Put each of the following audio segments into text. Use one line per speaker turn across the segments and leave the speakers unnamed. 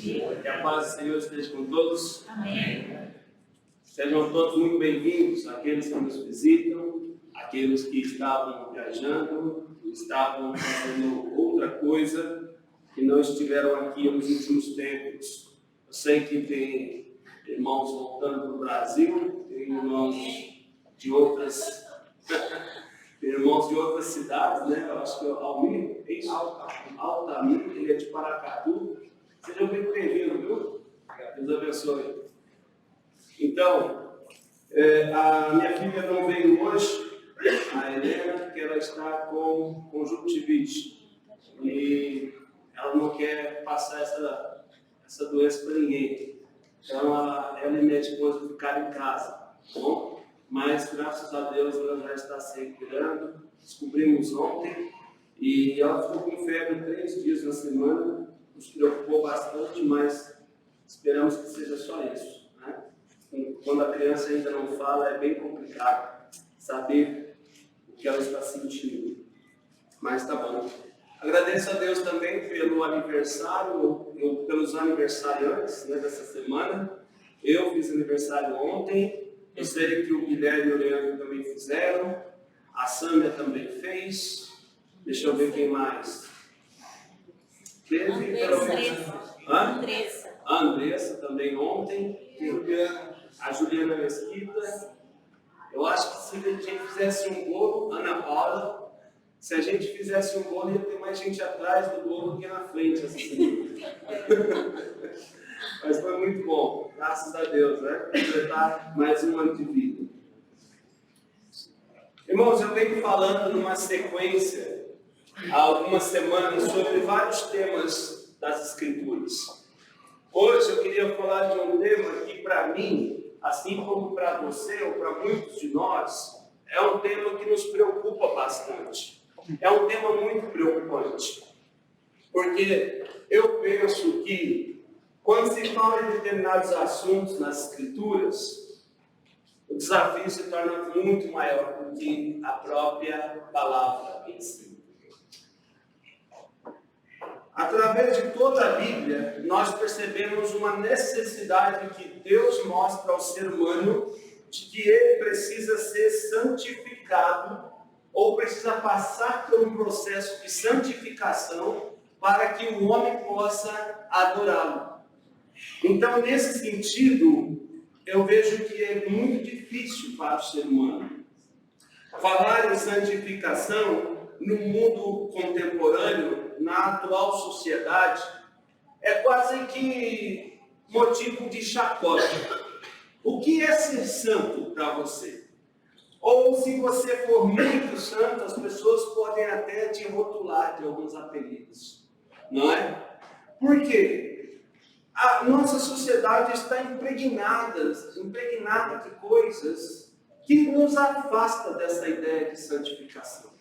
Que a paz do Senhor esteja com todos.
Amém.
Sejam todos muito bem-vindos, aqueles que nos visitam, aqueles que estavam viajando, estavam fazendo outra coisa, que não estiveram aqui nos últimos tempos. Eu sei que tem irmãos voltando para o Brasil, tem irmãos de outras cidades, né? Eu acho que é o Almir, é isso? Altamir, ele é de Paracatu. Sejam muito bem-vindos, viu? Deus abençoe. Então, a minha filha não veio hoje, a Helena, porque ela está com conjuntivite. E ela não quer passar essa doença para ninguém. Então, ela e minha esposa ficaram em casa, tá bom? Mas, graças a Deus, ela já está se recuperando. Descobrimos ontem. E ela ficou com febre 3 dias na semana. Nos preocupou bastante, mas esperamos que seja só isso, né? Quando a criança ainda não fala, é bem complicado saber o que ela está sentindo. Mas tá bom. Agradeço a Deus também pelo aniversário, pelos aniversariantes, né, dessa semana. Eu fiz aniversário ontem. Eu sei que o Guilherme e o Leandro também fizeram. A Sâmia também fez. Deixa eu ver quem mais. A Andressa também ontem. A Juliana Mesquita. Eu acho que se a gente fizesse um bolo, Ana Paula, se a gente fizesse um bolo, ia ter mais gente atrás do bolo do que na frente. Assim. Mas foi muito bom, graças a Deus, né? Completar mais um ano de vida. Irmãos, eu venho falando numa sequência há algumas semanas sobre vários temas das Escrituras. Hoje eu queria falar de um tema que para mim, assim como para você ou para muitos de nós, é um tema que nos preocupa bastante. É um tema muito preocupante. Porque eu penso que quando se fala em determinados assuntos nas Escrituras, o desafio se torna muito maior do que a própria palavra em si. Através de toda a Bíblia, nós percebemos uma necessidade que Deus mostra ao ser humano de que ele precisa ser santificado ou precisa passar por um processo de santificação para que o homem possa adorá-lo. Então, nesse sentido, eu vejo que é muito difícil para o ser humano falar em santificação no mundo contemporâneo, na atual sociedade, é quase que motivo de chacota. O que é ser santo para você? Ou se você for muito santo, as pessoas podem até te rotular de alguns apelidos, não é? Por quê? A nossa sociedade está impregnada de coisas que nos afastam dessa ideia de santificação.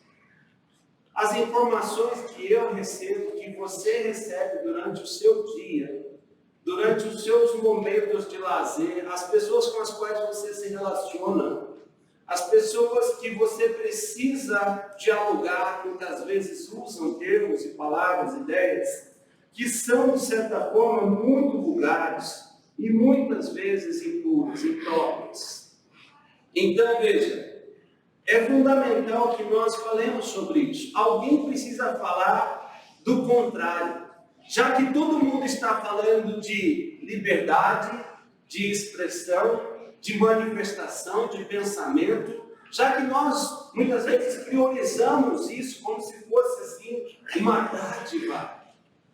As informações que eu recebo, que você recebe durante o seu dia, durante os seus momentos de lazer, as pessoas com as quais você se relaciona, as pessoas que você precisa dialogar, muitas vezes usam termos e palavras, ideias, que são, de certa forma, muito vulgares e muitas vezes impuras, impróprias. Então, veja, é fundamental que nós falemos sobre isso. Alguém precisa falar do contrário. Já que todo mundo está falando de liberdade, de expressão, de manifestação, de pensamento, já que nós muitas vezes priorizamos isso como se fosse assim uma dádiva,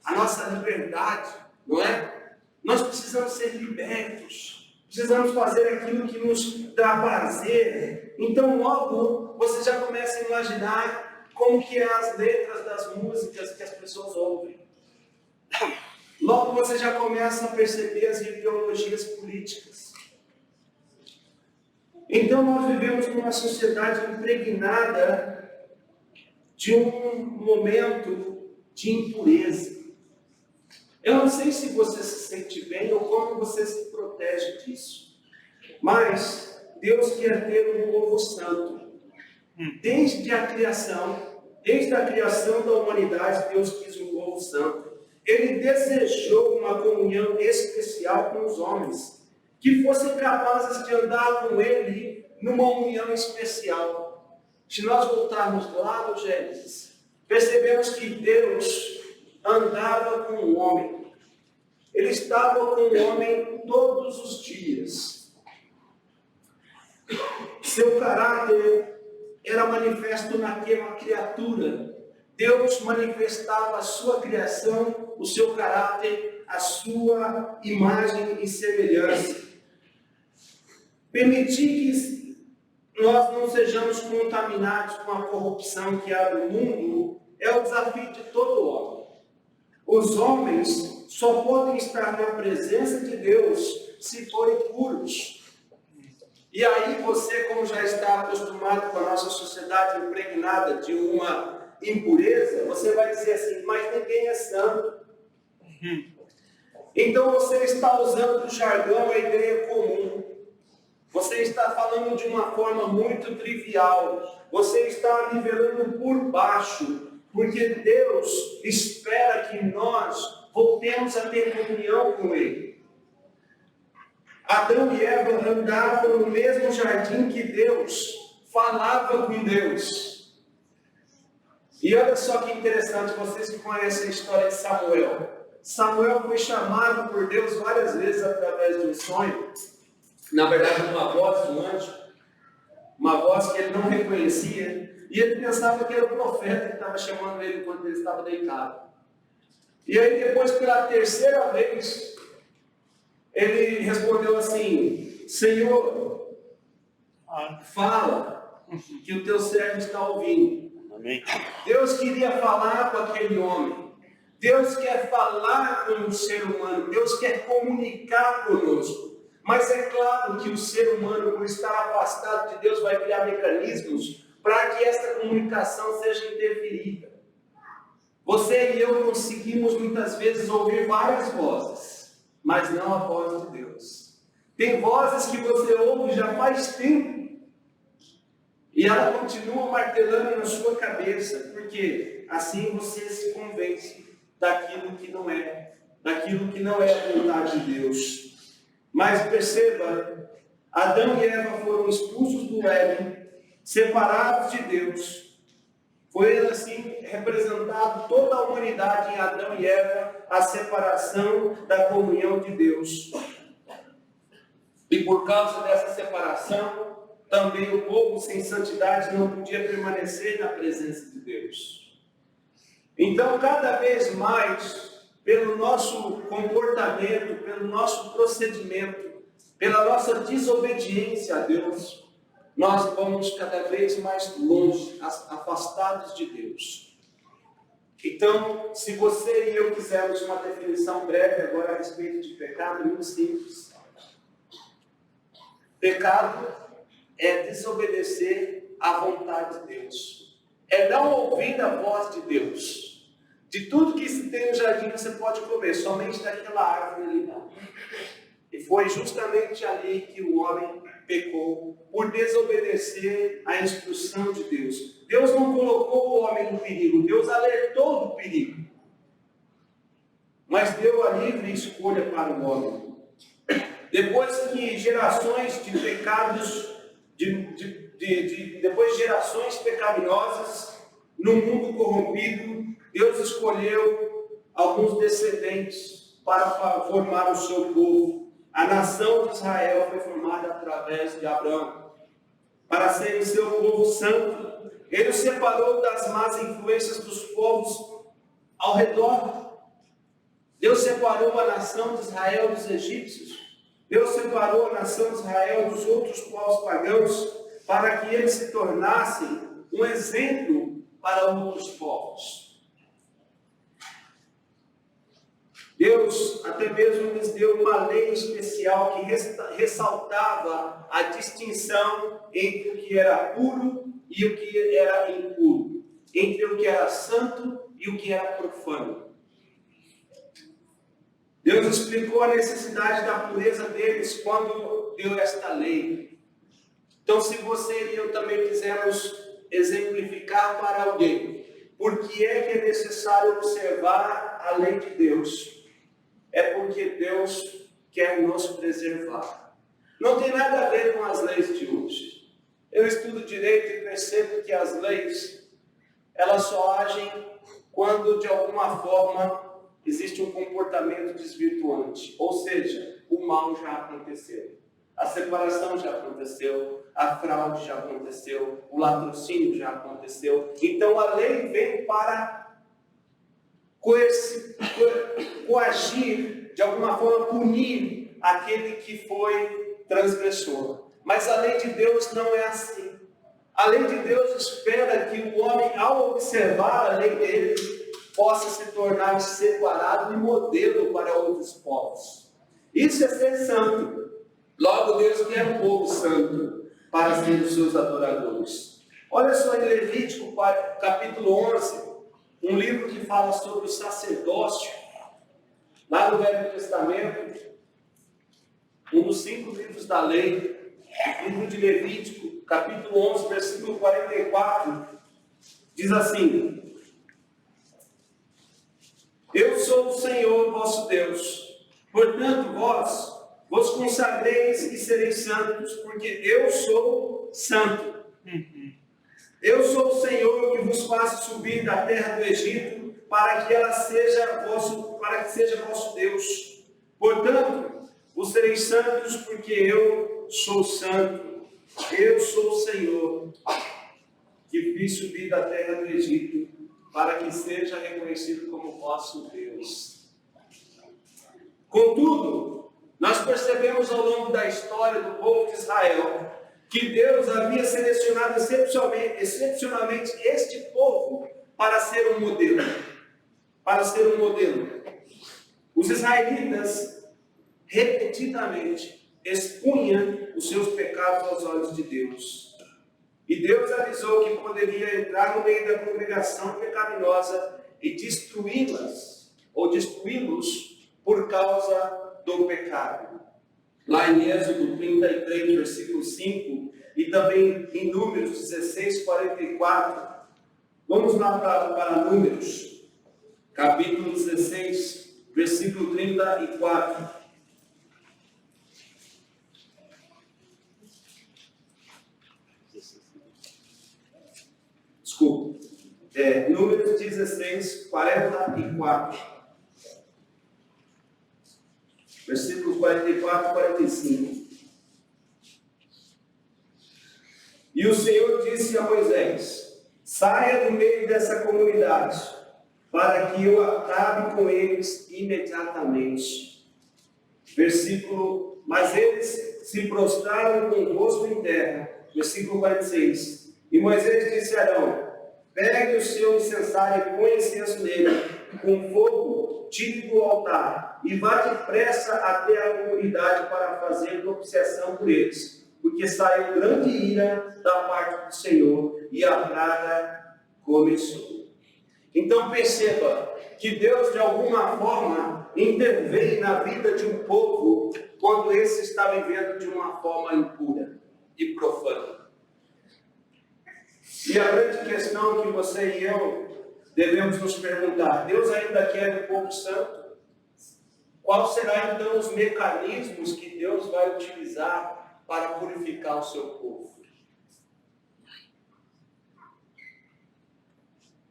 a nossa liberdade, não é? Nós precisamos ser libertos, precisamos fazer aquilo que nos dá prazer. Então logo você já começa a imaginar como que é as letras das músicas que as pessoas ouvem. Logo você já começa a perceber as ideologias políticas. Então nós vivemos numa sociedade impregnada de um momento de impureza. Eu não sei se você se sente bem ou como você se protege disso. Mas Deus quer ter um povo santo. Desde a criação da humanidade, Deus quis um povo santo. Ele desejou uma comunhão especial com os homens, que fossem capazes de andar com ele numa união especial. Se nós voltarmos lá no Gênesis, percebemos que Deus andava com o homem. Ele estava com o homem todos os dias. Seu caráter era manifesto naquela criatura. Deus manifestava a sua criação, o seu caráter, a sua imagem e semelhança. Permitir que nós não sejamos contaminados com a corrupção que há no mundo é o desafio de todo homem. Os homens só podem estar na presença de Deus se forem puros. E aí você, como já está acostumado com a nossa sociedade impregnada de uma impureza, você vai dizer assim, mas ninguém é santo. Então você está usando o jargão, a ideia comum. Você está falando de uma forma muito trivial. Você está nivelando por baixo. Porque Deus espera que nós voltemos a ter comunhão com Ele. Adão e Eva andavam no mesmo jardim que Deus, falava com Deus. E olha só que interessante, vocês que conhecem a história de Samuel. Samuel foi chamado por Deus várias vezes através de um sonho. Na verdade, uma voz de um anjo. Uma voz que ele não reconhecia. E ele pensava que era o profeta que estava chamando ele quando ele estava deitado. E aí depois, pela terceira vez, ele respondeu assim, Senhor, fala, que o teu servo está ouvindo.
Amém.
Deus queria falar com aquele homem. Deus quer falar com o ser humano. Deus quer comunicar conosco. Mas é claro que o ser humano, por estar afastado de Deus, vai criar mecanismos para que essa comunicação seja interferida. Você e eu conseguimos muitas vezes ouvir várias vozes, mas não a voz de Deus. Tem vozes que você ouve já faz tempo, e ela continua martelando na sua cabeça, porque assim você se convence daquilo que não é a vontade de Deus. Mas perceba, Adão e Eva foram expulsos do Éden, separados de Deus. Foi assim representado toda a humanidade em Adão e Eva, a separação da comunhão de Deus. E por causa dessa separação, também o povo sem santidade não podia permanecer na presença de Deus. Então, cada vez mais, pelo nosso comportamento, pelo nosso procedimento, pela nossa desobediência a Deus, nós vamos cada vez mais longe, afastados de Deus. Então, se você e eu quisermos uma definição breve agora a respeito de pecado, muito simples. Pecado é desobedecer à vontade de Deus. É não ouvir a voz de Deus. De tudo que se tem no jardim você pode comer, somente daquela árvore ali não. E foi justamente ali que o homem pecou, por desobedecer à instrução de Deus. Deus não colocou o homem no perigo, Deus alertou do perigo. Mas deu a livre escolha para o homem. Depois que gerações de pecados, depois de gerações pecaminosas, no mundo corrompido, Deus escolheu alguns descendentes para formar o seu povo. A nação de Israel foi formada através de Abraão, para ser o seu povo santo. Ele o separou das más influências dos povos ao redor. Deus separou a nação de Israel dos egípcios. Deus separou a nação de Israel dos outros povos pagãos, para que eles se tornassem um exemplo para outros povos. Deus até mesmo lhes deu uma lei especial que ressaltava a distinção entre o que era puro e o que era impuro, entre o que era santo e o que era profano. Deus explicou a necessidade da pureza deles quando deu esta lei. Então, se você e eu também quisermos exemplificar para alguém por que é necessário observar a lei de Deus? É porque Deus quer nos preservar. Não tem nada a ver com as leis de hoje. Eu estudo direito e percebo que as leis, elas só agem quando de alguma forma existe um comportamento desvirtuante. Ou seja, o mal já aconteceu. A separação já aconteceu, a fraude já aconteceu, o latrocínio já aconteceu. Então a lei vem para coagir, de alguma forma punir aquele que foi transgressor. Mas a lei de Deus não é assim. A lei de Deus espera que o homem, ao observar a lei dele, possa se tornar separado e modelo para outros povos. Isso é ser santo. Logo, Deus quer um povo santo para ser os seus adoradores. Olha só em Levítico, capítulo 11, um livro que fala sobre o sacerdócio. Lá no Velho Testamento, um dos 5 livros da lei, livro de Levítico, capítulo 11, versículo 44, diz assim: Eu sou o Senhor vosso Deus, portanto vos consagreis e sereis santos, porque eu sou santo. Eu sou o Senhor que vos faço subir da terra do Egito, para que seja vosso Deus. Portanto, vos sereis santos, porque eu sou santo. Eu sou o Senhor que fiz subir da terra do Egito, para que seja reconhecido como vosso Deus. Contudo, nós percebemos ao longo da história do povo de Israel que Deus havia selecionado excepcionalmente este povo para ser um modelo. Os israelitas repetidamente expunham os seus pecados aos olhos de Deus. E Deus avisou que poderia entrar no meio da congregação pecaminosa e destruí-los por causa do pecado. Lá em Êxodo 33, versículo 5, e também em Números 16, 44. Vamos lá para Números, capítulo 16, versículo 34. Desculpa. Números 16, 44. Versículos 44 e 45. E o Senhor disse a Moisés: saia do meio dessa comunidade, para que eu acabe com eles imediatamente. Mas eles se prostraram com o rosto em terra. Versículo 46. E Moisés disse a Arão: pegue o seu incensário e põe incenso nele, com fogo, tire do altar, e vá depressa até a comunidade para fazer propiciação por eles, porque saiu grande ira da parte do Senhor, e a praga começou. Então perceba que Deus de alguma forma intervém na vida de um povo quando esse está vivendo de uma forma impura e profana. E a grande questão que você e eu devemos nos perguntar: Deus ainda quer um povo santo? Qual será então os mecanismos que Deus vai utilizar para purificar o seu povo?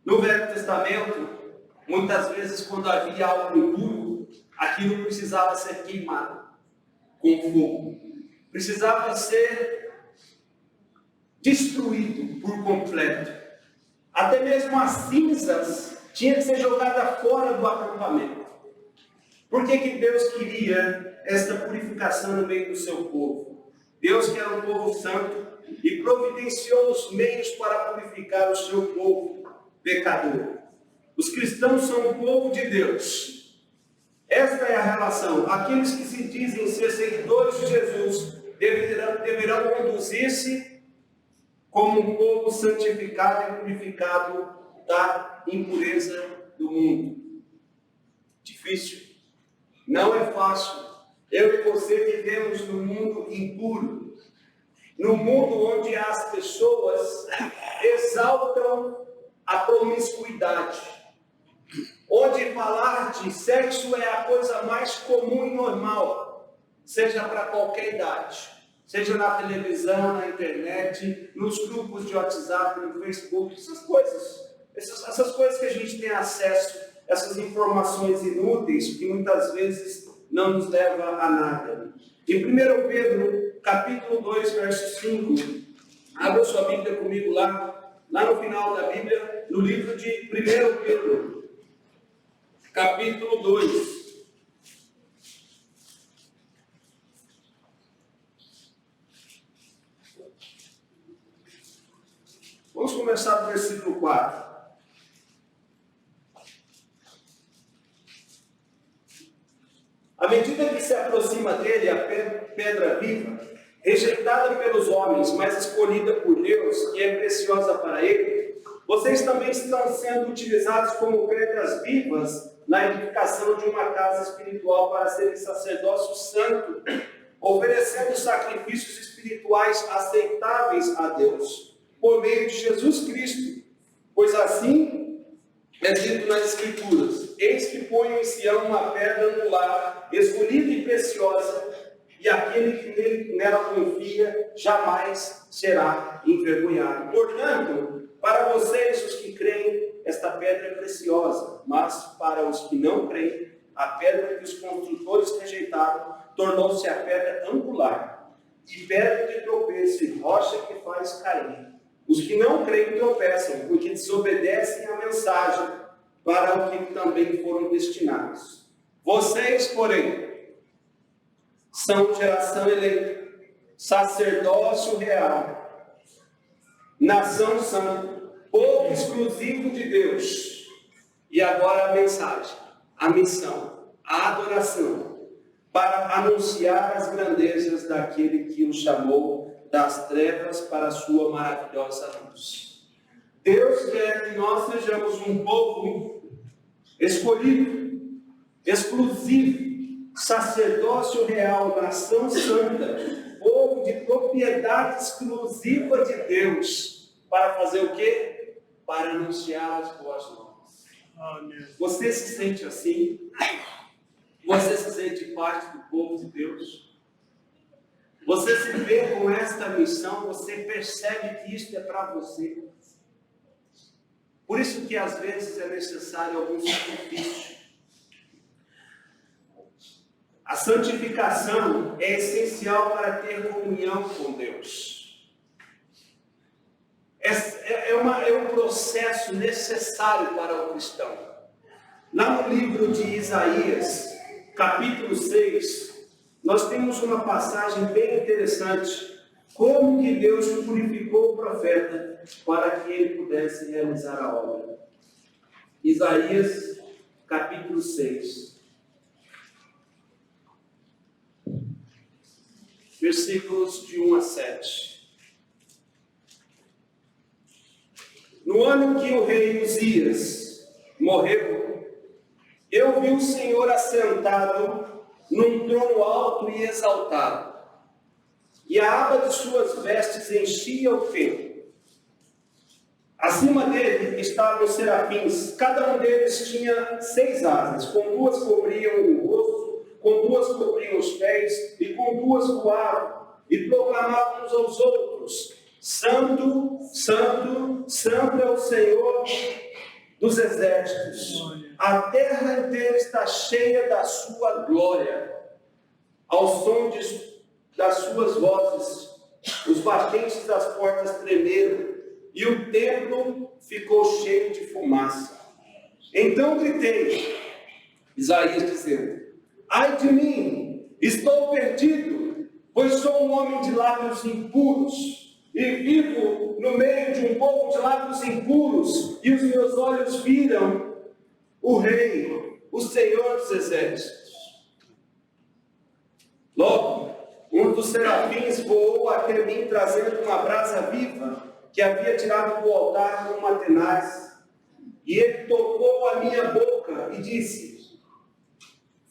No Velho Testamento, muitas vezes quando havia algo impuro, aquilo precisava ser queimado com fogo. Precisava ser destruído por completo. Até mesmo as cinzas tinham que ser jogadas fora do acampamento. Por que Deus queria esta purificação no meio do seu povo? Deus quer um povo santo e providenciou os meios para purificar o seu povo pecador. Os cristãos são o povo de Deus. Esta é a relação. Aqueles que se dizem ser seguidores de Jesus deverão conduzir-se como um povo santificado e purificado da impureza do mundo. Difícil. Não é fácil. Eu e você vivemos num mundo impuro. Num mundo onde as pessoas exaltam a promiscuidade, onde falar de sexo é a coisa mais comum e normal, seja para qualquer idade, seja na televisão, na internet, nos grupos de WhatsApp, no Facebook, essas coisas que a gente tem acesso, essas informações inúteis que muitas vezes não nos levam a nada. Em 1 Pedro, capítulo 2, verso 5, abra sua Bíblia comigo lá no final da Bíblia, no livro de 1 Pedro, capítulo 2. Vamos começar do versículo 4. À medida que se aproxima dele a pedra viva, rejeitada pelos homens, mas escolhida por Deus, e é preciosa para ele, vocês também estão sendo utilizados como pedras vivas na edificação de uma casa espiritual para serem sacerdócio santo, oferecendo sacrifícios espirituais aceitáveis a Deus, por meio de Jesus Cristo. Pois assim é dito nas Escrituras: eis que ponho em Sião uma pedra angular, escolhida e preciosa, e aquele que nela confia jamais será envergonhado. Portanto, para vocês, os que creem, esta pedra é preciosa, mas para os que não creem, a pedra que os construtores rejeitaram tornou-se a pedra angular, e pedra de tropeço e rocha que faz cair. Os que não creem tropeçam, porque desobedecem à mensagem para o que também foram destinados. Vocês, porém, são geração eleita, sacerdócio real, nação santa, povo exclusivo de Deus. E agora a mensagem, a missão, a adoração, para anunciar as grandezas daquele que os chamou das trevas para a sua maravilhosa luz. Deus quer que nós sejamos um povo escolhido, exclusivo, sacerdócio real, nação santa, povo de propriedade exclusiva de Deus, para fazer o quê? Para anunciar as boas novas. Amém. Você se sente assim? Você se sente parte do povo de Deus? Você se vê com esta missão? Você percebe que isto é para você? Por isso que às vezes é necessário algum sacrifício. A santificação é essencial para ter comunhão com Deus. É um processo necessário para o cristão. Lá no livro de Isaías, capítulo 6, nós temos uma passagem bem interessante, como que Deus purificou o profeta para que ele pudesse realizar a obra. Isaías, capítulo 6. Versículos de 1 a 7. No ano que o rei Uzias morreu, eu vi o Senhor assentado num trono alto e exaltado, e a aba de suas vestes enchia o templo. Acima dele estavam os serafins, cada um deles tinha 6 asas, com 2 cobriam o rosto, com 2 cobriam os pés, e com 2 voavam, e proclamavam uns aos outros: Santo, Santo, Santo é o Senhor dos exércitos. A terra inteira está cheia da sua glória. Ao som das suas vozes, os batentes das portas tremeram, e o templo ficou cheio de fumaça. Então gritei, Isaías dizendo: ai de mim, estou perdido, pois sou um homem de lábios impuros, e vivo no meio de um povo de lábios impuros, e os meus olhos viram o Rei, o Senhor dos exércitos. Logo, um dos serafins voou até mim, trazendo uma brasa viva, que havia tirado do altar com uma tenaz, e ele tocou a minha boca e disse: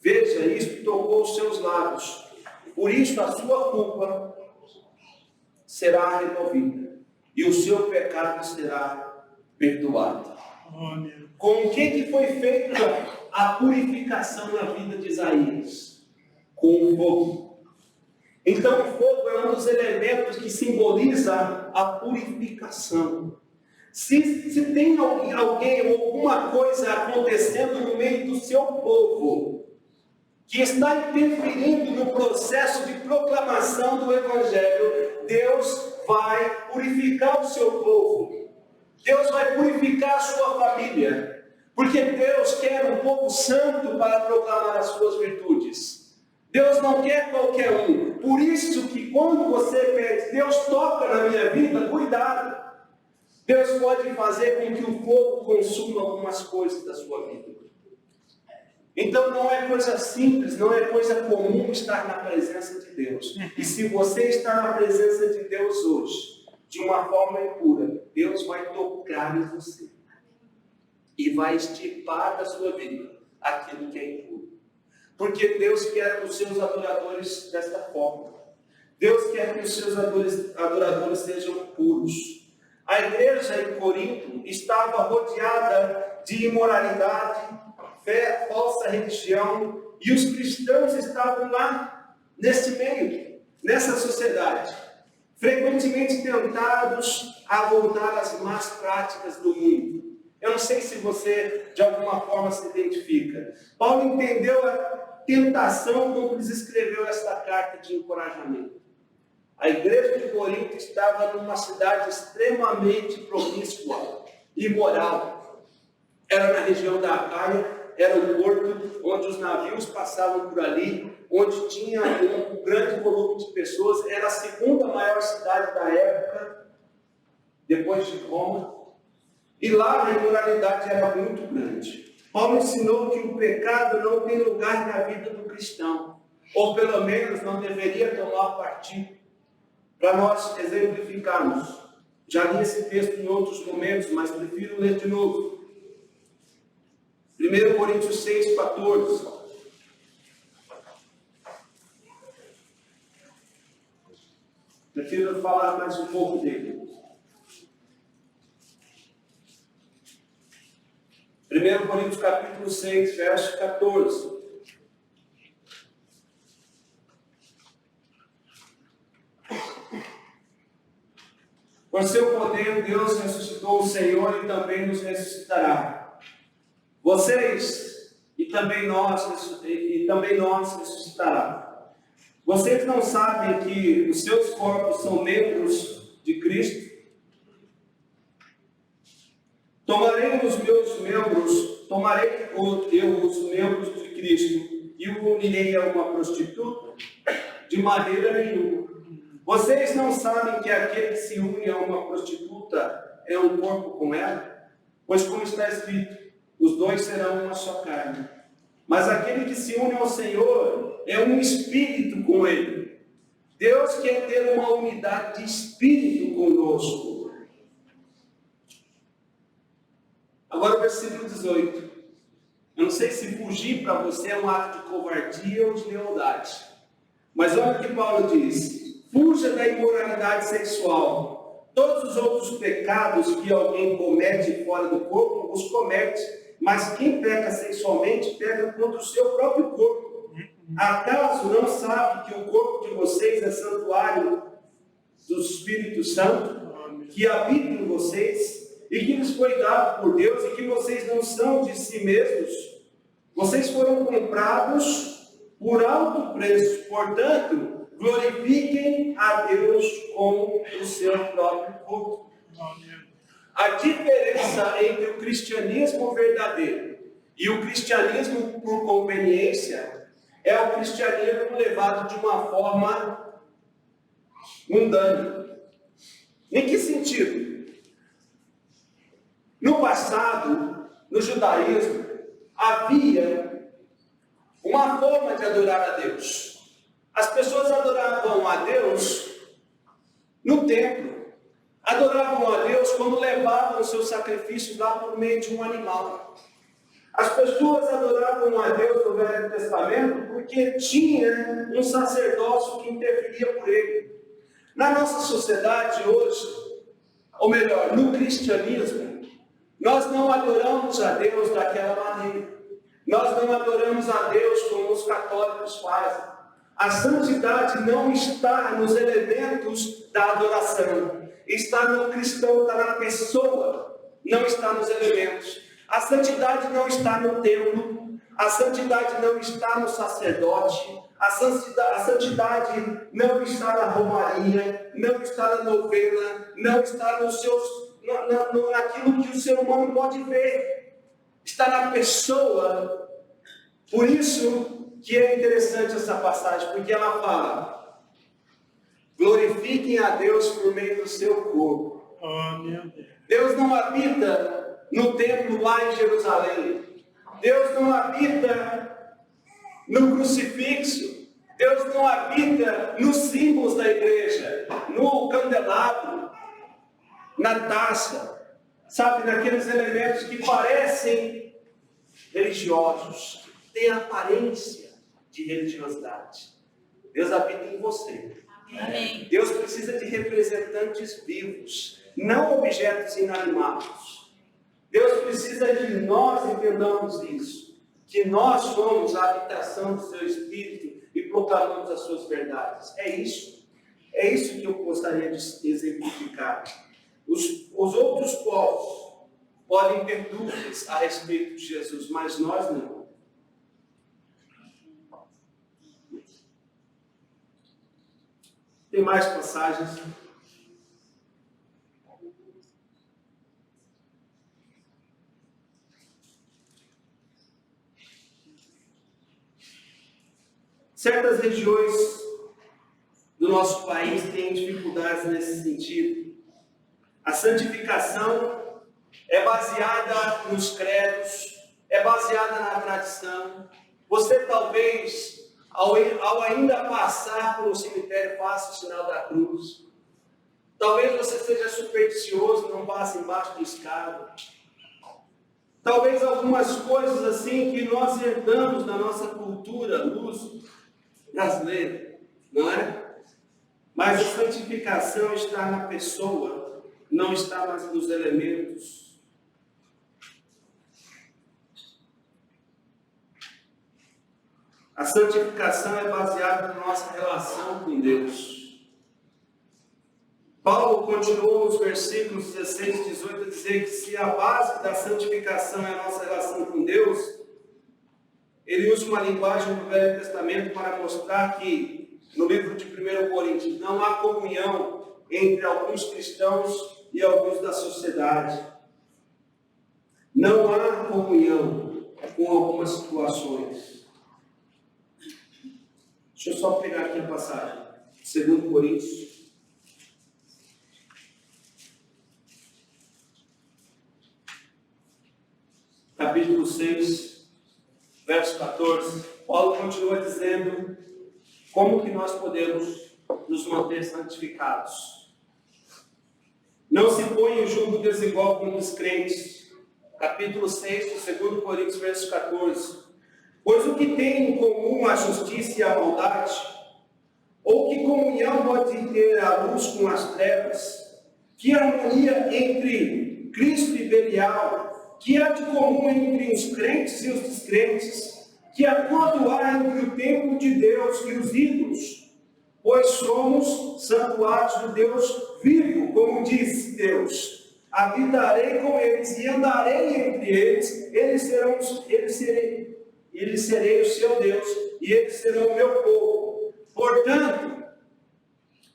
veja, isto tocou os seus lábios, por isso a sua culpa será removida, e o seu pecado será perdoado. Com o que foi feita a purificação na vida de Isaías? Com o fogo. Então o fogo é um dos elementos que simboliza a purificação. Se tem alguém ou alguma coisa acontecendo no meio do seu povo, que está interferindo no processo de proclamação do Evangelho, Deus vai purificar o seu povo. Deus vai purificar a sua família. Porque Deus quer um povo santo para proclamar as suas virtudes. Deus não quer qualquer um. Por isso que quando você pede, Deus toca na minha vida, cuidado. Deus pode fazer com que o fogo consuma algumas coisas da sua vida. Então não é coisa simples, não é coisa comum estar na presença de Deus. E se você está na presença de Deus hoje, de uma forma impura, Deus vai tocar em você. E vai extirpar da sua vida aquilo que é impuro. Porque Deus quer os seus adoradores desta forma. Deus quer que os seus adoradores sejam puros. A igreja em Corinto estava rodeada de imoralidade, fé, falsa religião, e os cristãos estavam lá, nesse meio, nessa sociedade, frequentemente tentados a voltar às más práticas do mundo. Eu não sei se você, de alguma forma, se identifica. Paulo entendeu a tentação quando lhes escreveu esta carta de encorajamento. A igreja de Corinto estava numa cidade extremamente promíscua, imoral. Era na região da Acaia, era um porto onde os navios passavam por ali, onde tinha um grande volume de pessoas. Era a segunda maior cidade da época, depois de Roma. E lá a imoralidade era muito grande. Paulo ensinou que o pecado não tem lugar na vida do cristão, ou pelo menos não deveria tomar partido. Para nós exemplificarmos, já li esse texto em outros momentos, mas prefiro ler de novo. 1 Coríntios 6, 14. Prefiro falar mais um pouco dele. 1 Coríntios capítulo 6, verso 14. Por seu poder, Deus ressuscitou o Senhor e também nos ressuscitará. Vocês e também nós ressuscitará. Vocês não sabem que os seus corpos são membros de Cristo? Tomarei eu os membros de Cristo e o unirei a uma prostituta? De maneira nenhuma. Vocês não sabem que aquele que se une a uma prostituta é um corpo com ela? Pois como está escrito, os dois serão uma só carne. Mas aquele que se une ao Senhor é um espírito com ele. Deus quer ter uma unidade de espírito conosco. Agora o versículo 18. Eu não sei se fugir para você é um ato de covardia ou de lealdade. Mas olha o que Paulo diz. Fuja da imoralidade sexual. Todos os outros pecados que alguém comete fora do corpo, os comete. Mas quem peca sexualmente, peca contra o seu próprio corpo. Acaso não sabe que o corpo de vocês é santuário do Espírito Santo, que habita em vocês, e que lhes foi dado por Deus, e que vocês não são de si mesmos? Vocês foram comprados por alto preço. Portanto, glorifiquem a Deus com o seu próprio corpo. A diferença entre o cristianismo verdadeiro e o cristianismo por conveniência é o cristianismo levado de uma forma mundana. Em que sentido? No passado, no judaísmo, havia uma forma de adorar a Deus. As pessoas adoravam a Deus no templo. Adoravam a Deus quando levavam os seus sacrifícios lá por meio de um animal. As pessoas adoravam a Deus no Velho Testamento porque tinha um sacerdócio que interferia por ele. Na nossa sociedade hoje, ou melhor, no cristianismo, Nós não adoramos a Deus daquela maneira. Nós não adoramos a Deus como os católicos fazem. A santidade não está nos elementos da adoração. Está no cristão, está na pessoa, não está nos elementos. A santidade não está no templo, a santidade não está no sacerdote, a santidade não está na romaria, não está na novena, não está naquilo que o ser humano pode ver. Está na pessoa. Por isso que é interessante essa passagem, porque ela fala: glorifiquem a Deus por meio do seu corpo.
Oh, meu Deus.
Deus não habita no templo lá em Jerusalém. Deus não habita no crucifixo. Deus não habita nos símbolos da igreja, no candelabro, na taça, sabe, naqueles elementos que parecem religiosos, têm aparência de religiosidade. Deus habita em você.
Amém.
Deus precisa de representantes vivos, não objetos inanimados. Deus precisa de nós entendamos isso, que nós somos a habitação do seu Espírito e proclamamos as suas verdades. É isso que eu gostaria de exemplificar. Os outros povos podem ter dúvidas a respeito de Jesus, mas nós não. Tem mais passagens? Certas regiões do nosso país têm dificuldades nesse sentido. A santificação é baseada nos credos, é baseada na tradição. Você talvez, ao ainda passar por um cemitério, faça o sinal da cruz. Talvez você seja supersticioso, não passe embaixo do escado. Talvez algumas coisas assim que nós herdamos da nossa cultura luso brasileira, não é? Mas a santificação está na pessoa, não está nos elementos. A santificação é baseada na nossa relação com Deus. Paulo continuou nos versículos 16 e 18 a dizer que se a base da santificação é a nossa relação com Deus, ele usa uma linguagem do Velho Testamento para mostrar que, no livro de 1 Coríntios, não há comunhão entre alguns cristãos e alguns da sociedade. Não há comunhão com algumas situações. Deixa eu só pegar aqui a passagem. 2 Coríntios. Capítulo 6, verso 14. Paulo continua dizendo como que nós podemos nos manter santificados. Não se põe em julgo desigual com os crentes. Capítulo 6 de 2 Coríntios, verso 14. Pois o que tem em comum a justiça e a maldade? Ou que comunhão pode ter a luz com as trevas? Que harmonia entre Cristo e Belial? Que há de comum entre os crentes e os descrentes? Que acordo há entre o templo de Deus e os ídolos? Pois somos santuários do Deus vivo, como disse Deus. Habitarei com eles e andarei entre eles, eles serei o seu Deus e eles serão o meu povo. Portanto,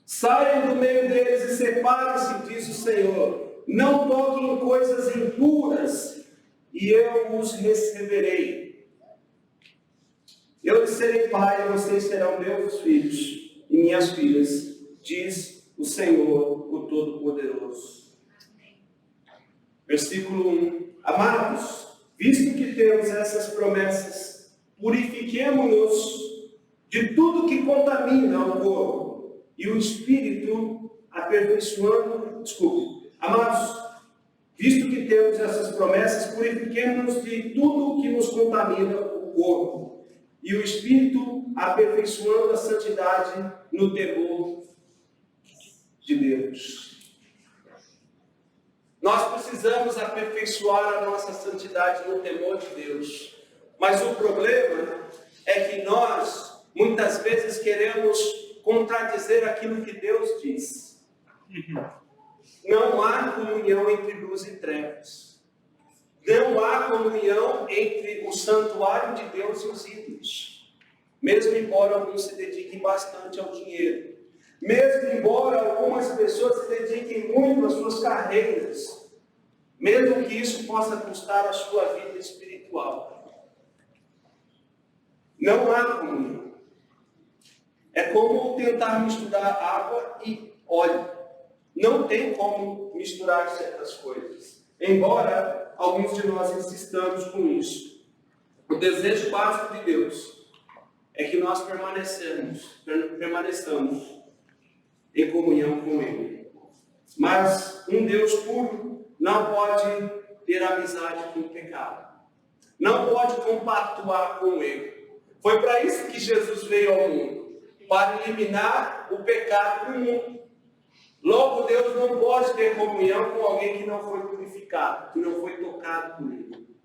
saiam do meio deles e separem-se, diz o Senhor. Não toquem em coisas impuras, e eu os receberei. Eu lhes serei pai, e vocês serão meus filhos e minhas filhas, diz o Senhor, o Todo-Poderoso. Versículo 1. Amados, visto que temos essas promessas, purifiquemo-nos de tudo que contamina o corpo e o espírito, Amados, visto que temos essas promessas, purifiquemo-nos de tudo que nos contamina o corpo e o espírito, aperfeiçoando a santidade no temor de Deus. Nós precisamos aperfeiçoar a nossa santidade no temor de Deus. Mas o problema é que nós, muitas vezes, queremos contradizer aquilo que Deus diz. Não há comunhão entre luz e trevas. Não há comunhão entre o santuário de Deus e os ídolos. Mesmo embora alguns se dediquem bastante ao dinheiro. Mesmo embora algumas pessoas se dediquem muito às suas carreiras. Mesmo que isso possa custar a sua vida espiritual. Não há comunhão. É como tentar misturar água e óleo. Não tem como misturar certas coisas. Embora alguns de nós insistamos com isso. O desejo básico de Deus é que nós permaneçamos em comunhão com Ele. Mas um Deus puro não pode ter amizade com o pecado. Não pode compactuar com o erro. Foi para isso que Jesus veio ao mundo, para eliminar o pecado do mundo. Logo, Deus não pode ter comunhão com alguém que não foi purificado, que não foi tocado por Ele.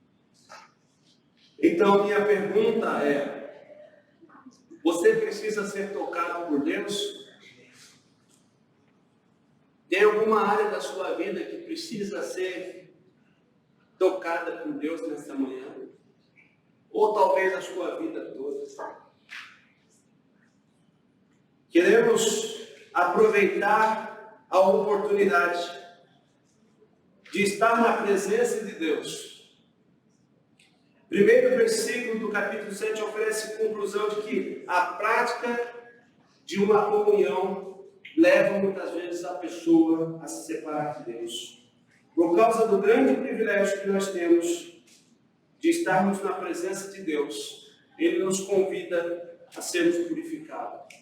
Então, minha pergunta é: você precisa ser tocado por Deus? Tem alguma área da sua vida que precisa ser tocada por Deus nesta manhã? Ou talvez a sua vida toda? Queremos aproveitar a oportunidade de estar na presença de Deus. Primeiro versículo do capítulo 7 oferece conclusão de que a prática de uma comunhão leva muitas vezes a pessoa a se separar de Deus. Por causa do grande privilégio que nós temos de estarmos na presença de Deus, Ele nos convida a sermos purificados.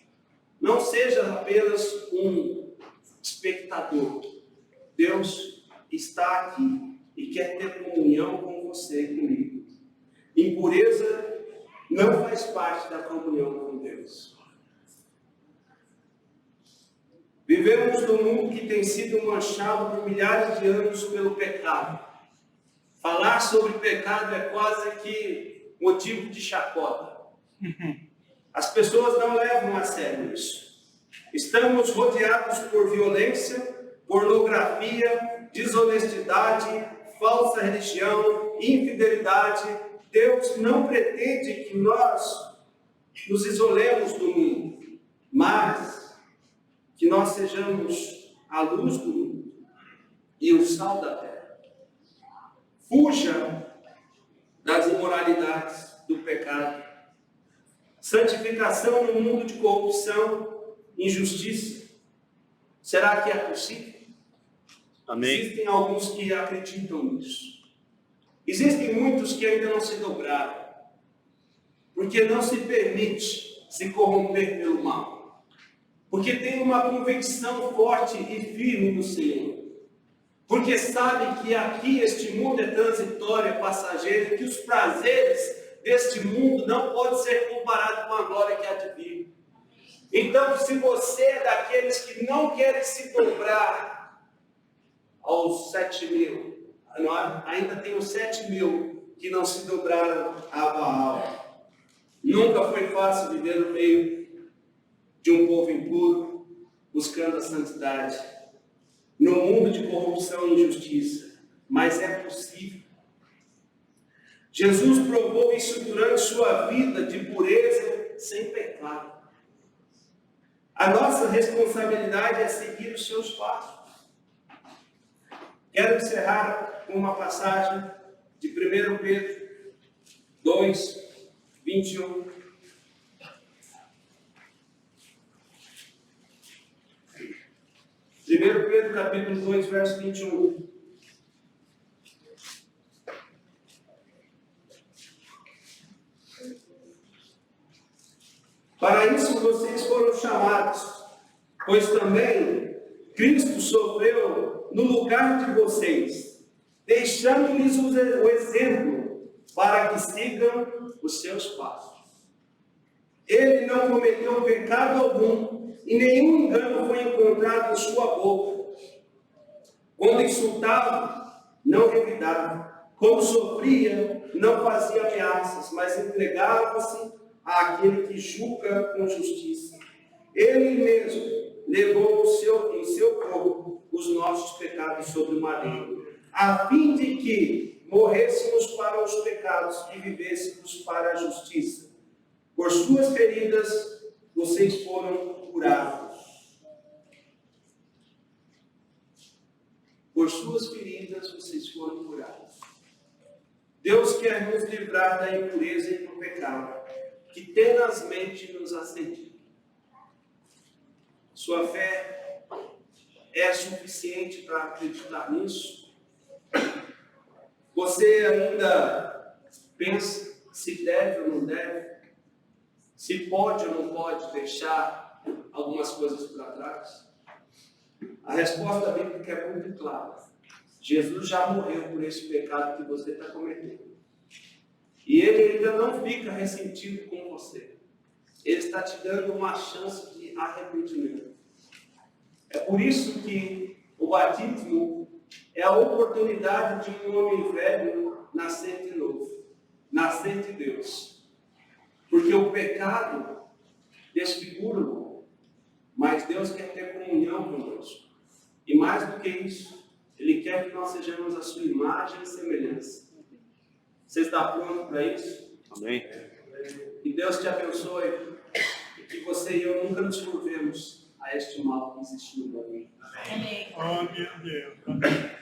Não seja apenas um espectador. Deus está aqui e quer ter comunhão com você e comigo. Impureza não faz parte da comunhão com Deus. Vivemos num mundo que tem sido manchado por milhares de anos pelo pecado. Falar sobre pecado é quase que motivo de chacota. As pessoas não levam a sério isso. Estamos rodeados por violência, pornografia, desonestidade, falsa religião, infidelidade. Deus não pretende que nós nos isolemos do mundo, mas que nós sejamos a luz do mundo e o sal da terra. Fuja das imoralidades do pecado. Santificação no mundo de corrupção, injustiça. Será que é possível? Amém. Existem alguns que acreditam nisso. Existem muitos que ainda não se dobraram, porque não se permite se corromper pelo mal. Porque tem uma convicção forte e firme no Senhor. Porque sabe que aqui este mundo é transitório, é passageiro, e que os prazeres deste mundo não podem ser comparados com a glória que há de vir. Então, se você é daqueles que não querem se dobrar aos 7.000, ainda tem os 7.000 que não se dobraram a Baal. Nunca foi fácil viver no meio de um povo impuro, buscando a santidade. No mundo de corrupção e injustiça, mas é possível. Jesus provou isso durante sua vida de pureza sem pecado. A nossa responsabilidade é seguir os seus passos. Quero encerrar com uma passagem de 1 Pedro 2, 21. Pedro capítulo 2, verso 21. Para isso vocês foram chamados, pois também Cristo sofreu no lugar de vocês, deixando-lhes o exemplo para que sigam os seus passos. Ele não cometeu pecado algum, e nenhum engano foi encontrado em sua boca. Quando insultava, não revidava. Quando sofria, não fazia ameaças, mas entregava-se àquele que julga com justiça. Ele mesmo levou em seu corpo os nossos pecados sobre o madeiro, a fim de que morrêssemos para os pecados e vivêssemos para a justiça. Por suas feridas, vocês foram curados. Por suas feridas, vocês foram curados. Deus quer nos livrar da impureza e do pecado, que tenazmente nos assedia. Sua fé é suficiente para acreditar nisso? Você ainda pensa se deve ou não deve? Se pode ou não pode deixar algumas coisas para trás? A resposta bíblica é muito clara. Jesus já morreu por esse pecado que você está cometendo. E Ele ainda não fica ressentido com você. Ele está te dando uma chance de arrependimento. É por isso que o batismo é a oportunidade de um homem velho nascer de novo, nascer de Deus. Porque o pecado desfigura, mas Deus quer ter comunhão conosco. E mais do que isso, Ele quer que nós sejamos a sua imagem e semelhança. Você está pronto para isso?
Amém.
Que Deus te abençoe e que você e eu nunca nos curvemos a este mal que existe no mundo.
Amém.
Oh, meu Deus.